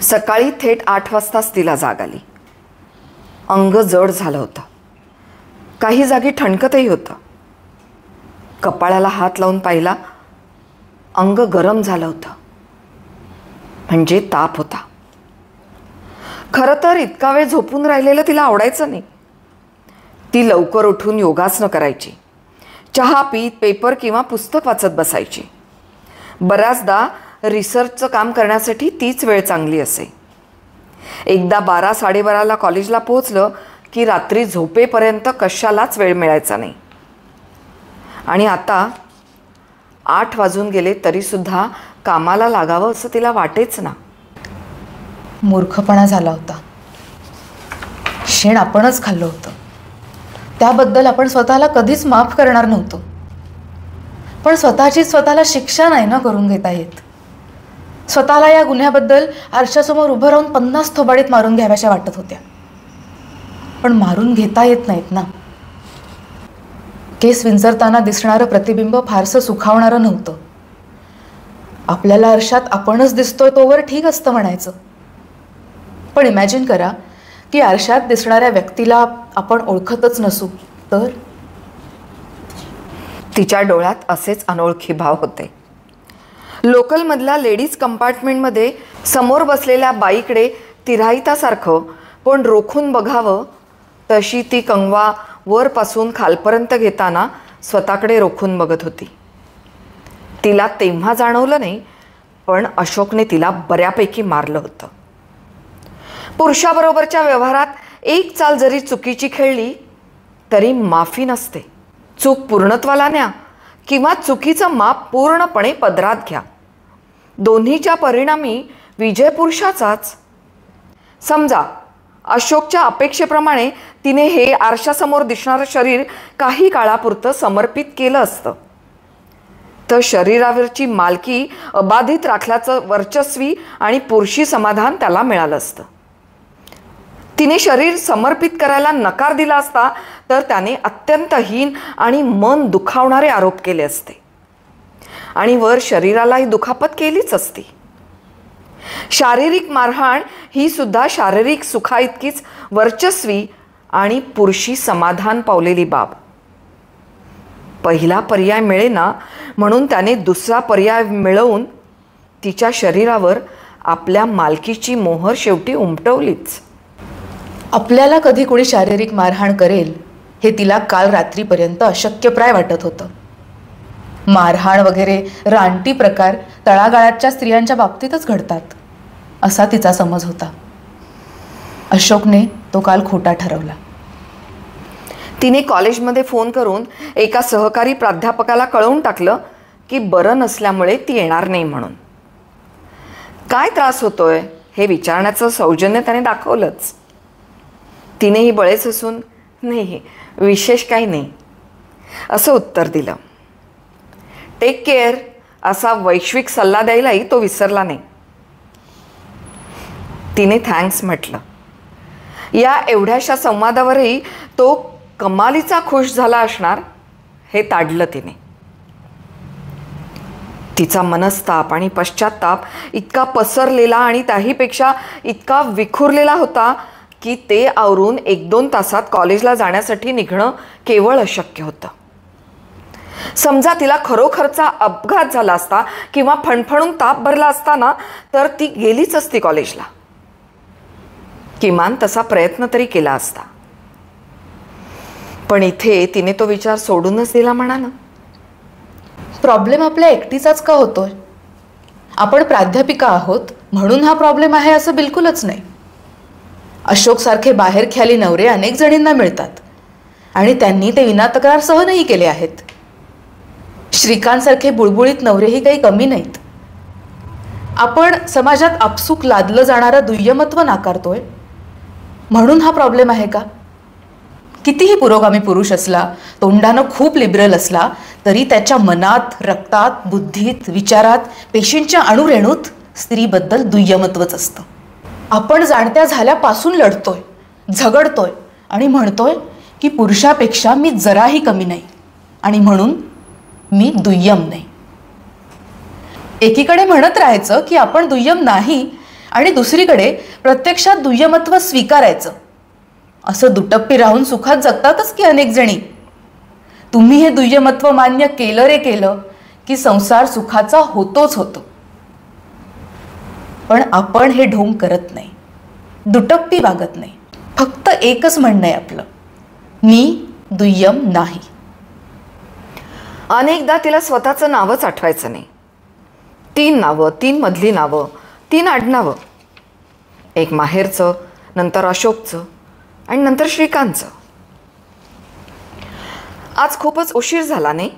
सकाळी थेट 8 वाजताच तिला जाग आली. अंग जड झालं होतं, काही जागी ठणकतही होतं. कपाळाला हात लावून पाहिला, अंग गरम झालं होतं, म्हणजे ताप होता. खरं तर इतका वेळ झोपून राहिलेलं तिला आवडायचं नाही. ती लवकर उठून योगासनं करायची, चहा पीत पेपर किंवा पुस्तक वाचत बसायची. बऱ्याचदा रिसर्चचं काम करण्यासाठी तीच वेळ चांगली असे. एकदा 12-12:30 कॉलेजला पोहोचलं की रात्री झोपेपर्यंत कशालाच वेळ मिळायचा नाही. आणि आता 8 वाजून गेले तरीसुद्धा कामाला लागावं असं तिला वाटेच ना. मूर्खपणा झाला होता. शेण आपणच खाल्लं होतं. त्याबद्दल आपण स्वतःला कधीच माफ करणार नव्हतो. पण स्वतःची स्वतःला शिक्षा नाही ना करून घेता येत. स्वतःला या गुन्ह्याबद्दल आरशासमोर उभं राहून 50 थोबाडीत मारून घ्याव्याशा वाटत होत्या, पण मारून घेता येत नाहीत ना. केस विंचरताना दिसणारं प्रतिबिंब फारसं सुखावणारं नव्हतं. आपल्याला आरशात आपणच दिसतोय तोवर ठीक असतं म्हणायचं, पण इमॅजिन करा की आरशात दिसणाऱ्या व्यक्तीला आपण ओळखतच नसू तर. तिच्या डोळ्यात असेच अनोळखी भाव होते. लोकलमधल्या लेडीज कंपार्टमेंटमध्ये समोर बसलेल्या बाईकडे तिराहितासारखं पण रोखून बघावं तशी ती कंगवा वरपासून खालपर्यंत घेताना स्वतःकडे रोखून बघत होती. तिला तेव्हा जाणवलं नाही, पण अशोकने तिला बऱ्यापैकी मारलं होतं. पुरुषाबरोबरच्या व्यवहारात एक चाल जरी चुकीची खेळली तरी माफी नसते. चूक पूर्णत्वाला न्या किंवा चुकीचं माप पूर्णपणे पदरात घ्या, दोन्हीच्या परिणामी विजय पुरुषाचाच. समजा अशोकच्या अपेक्षेप्रमाणे तिने हे आरशासमोर दिसणारं शरीर काही काळापुरतं समर्पित केलं असतं, तर शरीरावरची मालकी अबाधित राखल्याचं वर्चस्वी आणि पुरुषी समाधान त्याला मिळालं असतं. तिने शरीर समर्पित करायला नकार दिला असता तर त्याने अत्यंत हीन आणि मन दुखावणारे आरोप केले असते आणि वर शरीरालाही दुखापत केलीच असती. शारीरिक मारहाण ही सुद्धा शारीरिक सुखाइतकीच वर्चस्वी आणि पुरुषी समाधान पावलेली बाब. पहिला पर्याय मिळेना म्हणून त्याने दुसरा पर्याय मिळवून तिच्या शरीरावर आपल्या मालकीची मोहर शेवटी उमटवलीच. आपल्याला कधी कोणी शारीरिक मारहाण करेल हे तिला काल रात्रीपर्यंत अशक्यप्राय वाटत होतं. मारहाण वगैरे रानटी प्रकार तळागाळाच्या स्त्रियांच्या बाबतीतच घडतात असा तिचा समज होता. अशोकने तो काल खोटा ठरवला. तिने कॉलेजमध्ये फोन करून एका सहकारी प्राध्यापकाला कळवून टाकलं की बरं नसल्यामुळे ती येणार नाही म्हणून. काय त्रास होतोय हे विचारण्याचं सौजन्य त्याने दाखवलंच. तिनेही बळेच हसून नाही, विशेष काही नाही असं उत्तर दिलं. टेक केअर असा वैश्विक सल्ला द्यायलाही तो विसरला नाही. तिने थँक्स म्हटलं. या एवढ्याशा संवादावरही तो कमालीचा खुश झाला असणार हे ताडलं तिने. तिचा मनस्ताप आणि पश्चात्ताप इतका पसरलेला आणि त्याहीपेक्षा इतका विखुरलेला होता की ते आवरून 1-2 तासात कॉलेजला जाण्यासाठी निघणं केवळ अशक्य होतं. समजा तिला खरोखरचा अपघात झाला असता किंवा फणफणून ताप भरला असता ना तर ती गेलीच असती कॉलेजला. किमान तसा प्रयत्न तरी केला असता. पण इथे तिने तो विचार सोडूनच दिला म्हणा ना. प्रॉब्लेम आपल्या एकटीचाच का होतोय? आपण प्राध्यापिका आहोत म्हणून हा प्रॉब्लेम आहे असं बिलकुलच नाही. अशोक सारखे बाहेर ख्याली नवरे अनेक जणींना मिळतात आणि त्यांनी ते विनातक्रार सहनही केले आहेत. श्रीकांत सारखे बुळबुळीत नवरेही काही कमी नाहीत. आपण समाजात आपसूक लादलं जाणारं दुय्यमत्व नाकारतोय म्हणून हा प्रॉब्लेम आहे का? कितीही पुरोगामी पुरुष असला, तोंडानं खूप लिबरल असला तरी त्याच्या मनात, रक्तात, बुद्धीत, विचारात, पेशींच्या अणुरेणूत स्त्रीबद्दल दुय्यमत्वच असतं. आपण जाणत्या झाल्यापासून लढतोय, झगडतोय आणि म्हणतोय की पुरुषापेक्षा मी जराही कमी नाही आणि म्हणून मी दुय्यम नाही. एकीकडे म्हणत राहायचं की आपण दुय्यम नाही आणि दुसरीकडे प्रत्यक्षात दुय्यमत्व स्वीकारायचं. असं दुटप्पी राहून सुखात जगतातच की अनेक जणी. तुम्ही हे दुय्यमत्व मान्य केलं रे केलं की संसार सुखाचा होतोच होतो. पण आपण हे ढोंग करत नाही, दुटप्पी वागत नाही. फक्त एकच म्हणणं आहे आपलं, मी दुय्यम नाही. अनेकदा तिला स्वतःचं नावच आठवायचं नाही. 3 नावं, 3 मधली नावं, 3 आडनावं. एक माहेरचं, नंतर अशोकचं आणि नंतर श्रीकांतचं. आज खूपच उशीर झाला नाही?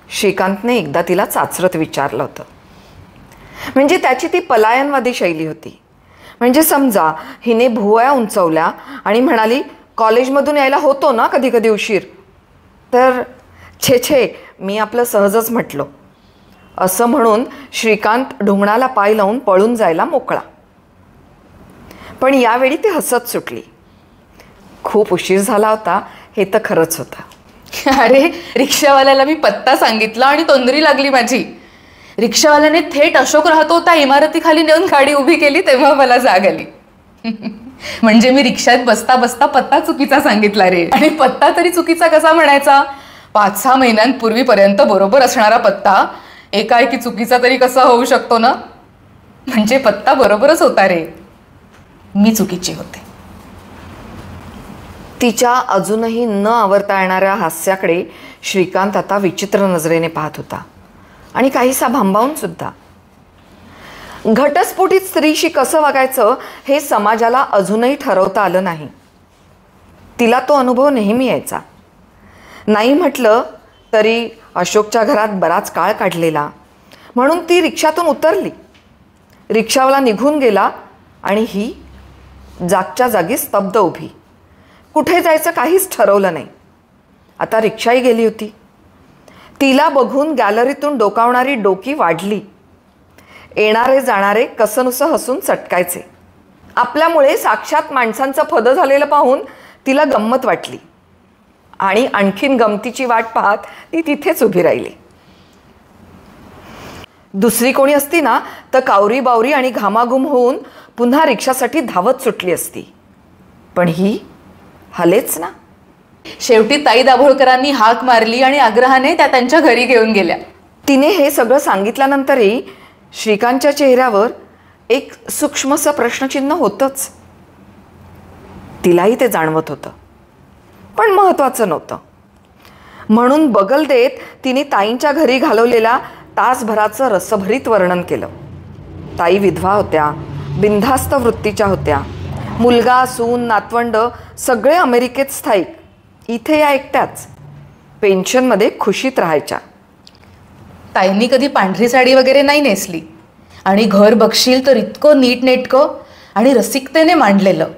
श्रीकांतने एकदा तिला चाचरत विचारलं होतं. म्हणजे त्याची ती पलायनवादी शैली होती. म्हणजे समजा हिने भुवया उंचवल्या आणि म्हणाली, कॉलेजमधून यायला होतो ना कधी कधी उशीर, तर छे छे मी आपलं सहजच म्हटलो असं म्हणून श्रीकांत ढोंगणाला पाय लावून पळून जायला मोकळा. पण यावेळी ती हसत सुटली. खूप उशीर झाला होता हे तर खरंच होतं. अरे, रिक्षावाल्याला मी पत्ता सांगितला आणि तोंदरी लागली माझी. रिक्षावाल्याने थेट अशोक राहतो त्या इमारतीखाली नेऊन गाडी उभी केली तेव्हा मला जाग आली. म्हणजे मी रिक्षात बसता बसता पत्ता चुकीचा सांगितला रे. आणि पत्ता तरी चुकीचा कसा म्हणायचा? 5-6 महिन्यांपूर्वीपर्यंत बरोबर असणारा पत्ता एकाएकी चुकीचा तरी कसा होऊ शकतो ना? म्हणजे पत्ता बरोबरच होता रे, मी चुकीची होते. तिच्या अजूनही न आवरता येणाऱ्या हास्याकडे श्रीकांत आता विचित्र नजरेने पाहत होता आणि काहीसा भांबावून सुद्धा. घटस्फोटित स्त्रीशी कसं वागायचं हे समाजाला अजूनही ठरवता आलं नाही. तिला तो अनुभव नेहमी यायचा. नाही म्हटलं तरी अशोकच्या घरात बराच काळ काढलेला. म्हणून ती रिक्षातून उतरली. रिक्षावाला निघून गेला आणि ही जागच्या जागी स्तब्ध उभी. कुठे जायचं काहीच ठरवलं नाही. आता रिक्षाही गेली होती. तिला बघून गॅलरीतून डोकावणारी डोकी वाढली. येणारे जाणारे कसनुसं हसून चटकायचे. आपल्यामुळे साक्षात माणसांचं फदं झालेलं पाहून तिला गंमत वाटली आणि आणखीन गमतीची वाट पाहत ती तिथेच उभी राहिली. दुसरी कोणी असती ना तर कावरी बावरी आणि घामाघूम होऊन पुन्हा रिक्षासाठी धावत सुटली असती. पण ही हलेच ना. शेवटी ताई दाभोळकरांनी हाक मारली आणि आग्रहाने त्या त्यांच्या घरी घेऊन गेल्या. तिने हे सगळं सांगितल्यानंतरही श्रीकांतच्या चेहऱ्यावर एक सूक्ष्मसं प्रश्नचिन्ह होतंच. तिलाही ते जाणवत होतं, पण महत्त्वाचं नव्हतं. म्हणून बगल देत तिने ताईंच्या घरी घालवलेल्या तासभराचं रसभरीत वर्णन केलं. ताई विधवा होत्या, बिनधास्त वृत्तीच्या होत्या. मुलगा, सून, नातवंड सगळे अमेरिकेत स्थायिक. इथे या एकट्याच पेन्शनमध्ये खुशीत राहायच्या. ताईंनी कधी पांढरी साडी वगैरे नाही नेसली आणि घर बघशील तर इतकं नीटनेटकं आणि रसिकतेने मांडलेलं.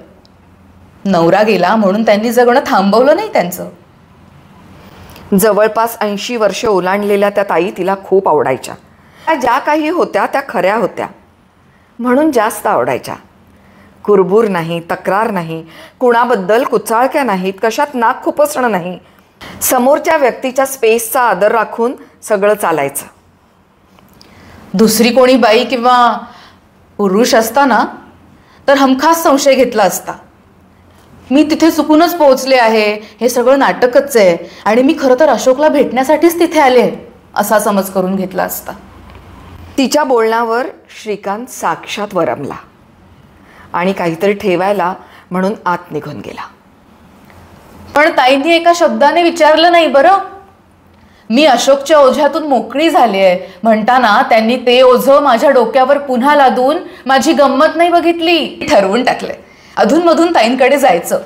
नवरा गेला म्हणून त्यांनी जगणं थांबवलं नाही त्यांचं. जवळपास 80 वर्षे ओलांडलेल्या त्या ताई तिला खूप आवडायच्या. त्या ज्या काही होत्या त्या खऱ्या होत्या म्हणून जास्त आवडायच्या. कुरबूर नाही, तक्रार नाही, कुणाबद्दल कुचाळक्या नाहीत, कशात नाक खुपसणं नाही. समोरच्या व्यक्तीच्या स्पेसचा आदर राखून सगळं चालायचं. दुसरी कोणी बाई किंवा पुरुष असता ना तर हमखास संशय घेतला असता. मी तिथे चुकूनच पोहोचले आहे, हे सगळं नाटकच आहे आणि मी खरं तर अशोकला भेटण्यासाठीच तिथे आले असा समज करून घेतला असता. तिच्या बोलण्यावर श्रीकांत साक्षात वरमला आणि काहीतरी ठेवायला म्हणून आत निघून गेला. पण ताईंनी एका शब्दाने विचारलं नाही बरं. मी अशोकच्या ओझ्यातून मोकळी झाली आहे म्हणताना त्यांनी ते ओझं माझ्या डोक्यावर पुन्हा लादून माझी गंमत नाही बघितली. ठरवून टाकले अधूनमधून ताईंकडे जायचं.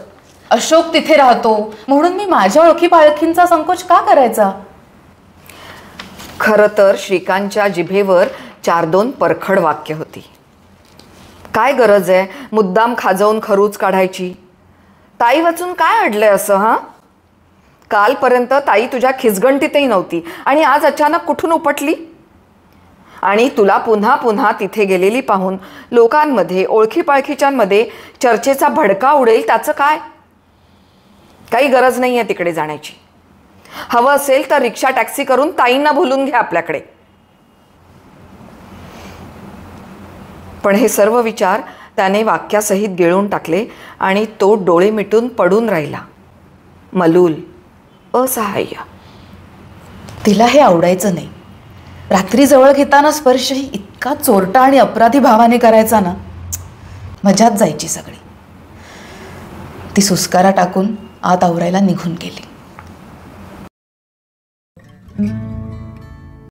अशोक तिथे राहतो म्हणून मी माझ्या ओळखी पाळखींचा संकोच का करायचा? खरं तर श्रीकांतच्या जिभेवर 4-2 परखड वाक्य होती. काय गरज आहे मुद्दाम खाजवून खरूच काढायची? ताई वाचून काय अडलंय असं? हां, कालपर्यंत ताई तुझ्या खिसगंटीतही नव्हती आणि आज अचानक कुठून उपटली? आणि तुला पुन्हा पुन्हा तिथे गेलेली पाहून लोकांमध्ये, ओळखीपाळखीच्यांमध्ये चर्चेचा भडका उडेल त्याचं काय? काही गरज नाही आहे तिकडे जाण्याची. हवं असेल तर रिक्षा टॅक्सी करून ताईंना बोलून घ्या आपल्याकडे. पण हे सर्व विचार त्याने वाक्यासहित गिळून टाकले आणि तो डोळे मिटून पडून राहिला, मलूल, असहाय्य. तिला हे आवडायचं नाही. रात्री जवळ घेताना स्पर्शही इतका चोरटा आणि अपराधी भावाने करायचा ना, मजाच जायची सगळी. ती सुस्कारा टाकून आत आवरायला निघून गेली.